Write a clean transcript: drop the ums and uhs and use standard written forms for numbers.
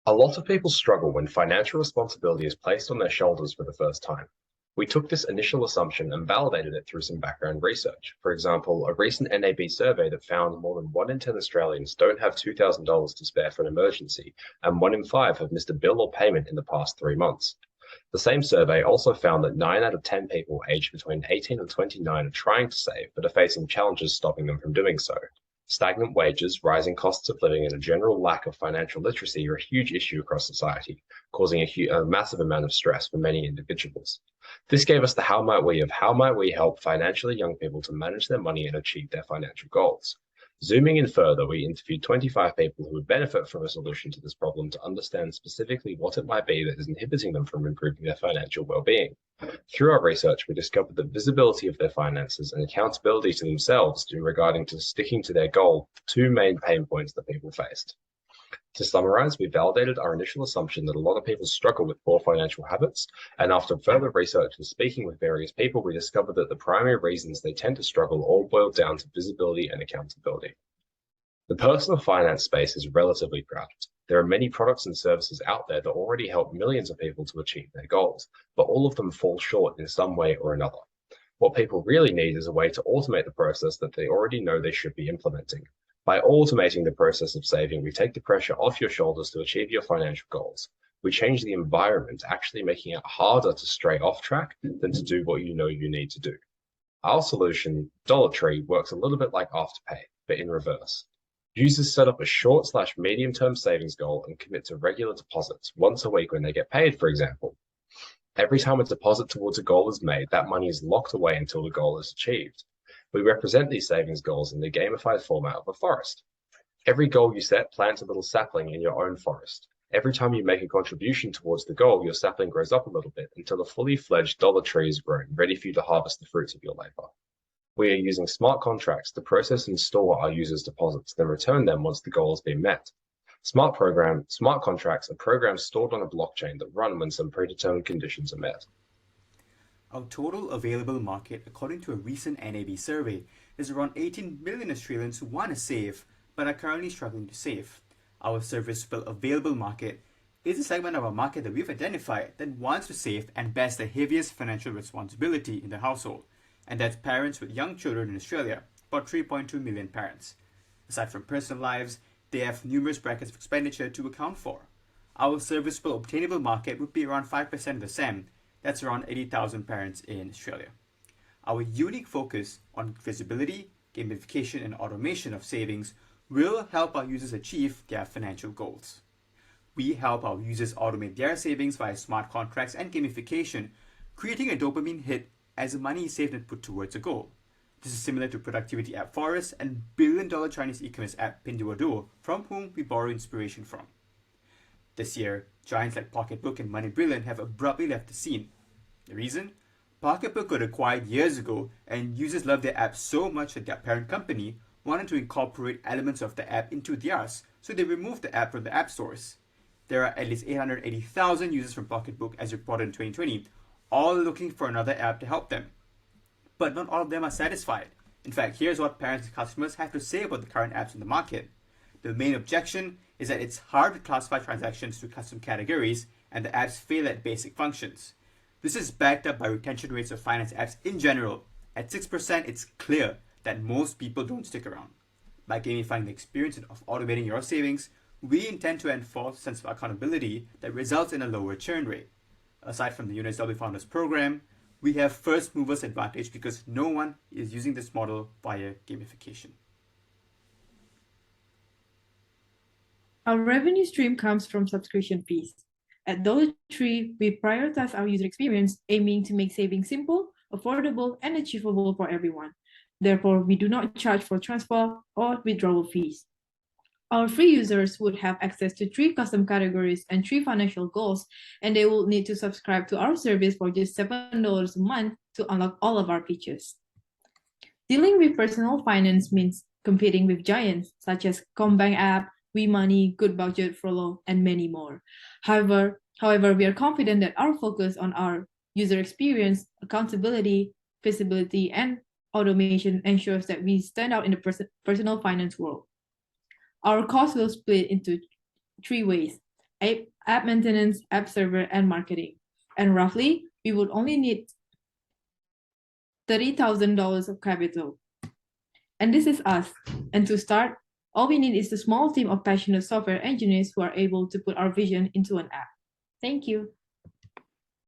A lot of people struggle when financial responsibility is placed on their shoulders for the first time. We took this initial assumption and validated it through some background research. For example, a recent NAB survey that found more than 1 in 10 Australians don't have $2,000 to spare for an emergency, and 1 in 5 have missed a bill or payment in the past 3 months. The same survey also found that 9 out of 10 people aged between 18 and 29 are trying to save, but are facing challenges stopping them from doing so. Stagnant wages, rising costs of living, and a general lack of financial literacy are a huge issue across society, causing a massive amount of stress for many individuals. This gave us the how might we help financially young people to manage their money and achieve their financial goals. Zooming in further, we interviewed 25 people who would benefit from a solution to this problem to understand specifically what it might be that is inhibiting them from improving their financial well-being. Through our research, we discovered that visibility of their finances and accountability to themselves regarding to sticking to their goal, two main pain points that people faced. To summarize, we validated our initial assumption that a lot of people struggle with poor financial habits, and after further research and speaking with various people, we discovered that the primary reasons they tend to struggle all boiled down to visibility and accountability. The personal finance space is relatively crowded. There are many products and services out there that already help millions of people to achieve their goals, but all of them fall short in some way or another. What people really need is a way to automate the process that they already know they should be implementing. By automating the process of saving, we take the pressure off your shoulders to achieve your financial goals. We change the environment, actually making it harder to stray off track than to do what you know you need to do. Our solution, Dollar Tree, works a little bit like Afterpay, but in reverse. Users set up a short/medium-term savings goal and commit to regular deposits once a week when they get paid, for example. Every time a deposit towards a goal is made, that money is locked away until the goal is achieved. We represent these savings goals in the gamified format of a forest. Every goal you set plants a little sapling in your own forest. Every time you make a contribution towards the goal, your sapling grows up a little bit until a fully fledged dollar tree is grown, ready for you to harvest the fruits of your labor. We are using smart contracts to process and store our users' deposits, then return them once the goal has been met. Smart contracts are programs stored on a blockchain that run when some predetermined conditions are met. Our total available market, according to a recent NAB survey, is around 18 million Australians who want to save but are currently struggling to save. Our serviceable available market is a segment of our market that we've identified that wants to save and bears the heaviest financial responsibility in the household, and that's parents with young children in Australia, about 3.2 million parents. Aside from personal lives, they have numerous brackets of expenditure to account for. Our serviceable obtainable market would be around 5% of the SAM. That's around 80,000 parents in Australia. Our unique focus on visibility, gamification, and automation of savings will help our users achieve their financial goals. We help our users automate their savings via smart contracts and gamification, creating a dopamine hit as the money is saved and put towards a goal. This is similar to productivity app Forest and billion-dollar Chinese e-commerce app Pinduoduo, from whom we borrow inspiration from. This year, giants like Pocketbook and Money Brilliant have abruptly left the scene. The reason? Pocketbook got acquired years ago, and users loved their app so much that their parent company wanted to incorporate elements of the app into theirs, so they removed the app from the app stores. There are at least 880,000 users from Pocketbook as reported in 2020, all looking for another app to help them. But not all of them are satisfied. In fact, here's what parents and customers have to say about the current apps in the market. The main objection is that it's hard to classify transactions to custom categories, and the apps fail at basic functions. This is backed up by retention rates of finance apps in general. At 6%, it's clear that most people don't stick around. By gamifying the experience of automating your savings, we intend to enforce a sense of accountability that results in a lower churn rate. Aside from the Gene1500 Founders Program, we have first movers advantage because no one is using this model via gamification. Our revenue stream comes from subscription fees. At Dollar Tree, we prioritize our user experience, aiming to make saving simple, affordable, and achievable for everyone. Therefore, we do not charge for transfer or withdrawal fees. Our free users would have access to 3 custom categories and 3 financial goals, and they will need to subscribe to our service for just $7 a month to unlock all of our features. Dealing with personal finance means competing with giants such as Combank app, WeMoney, Good Budget, Frollo, and many more. However, we are confident that our focus on our user experience, accountability, visibility, and automation ensures that we stand out in the personal finance world. Our costs will split into 3 ways. app maintenance, app server, and marketing. And roughly, we would only need $30,000 of capital. And this is us. And to start, all we need is a small team of passionate software engineers who are able to put our vision into an app. Thank you.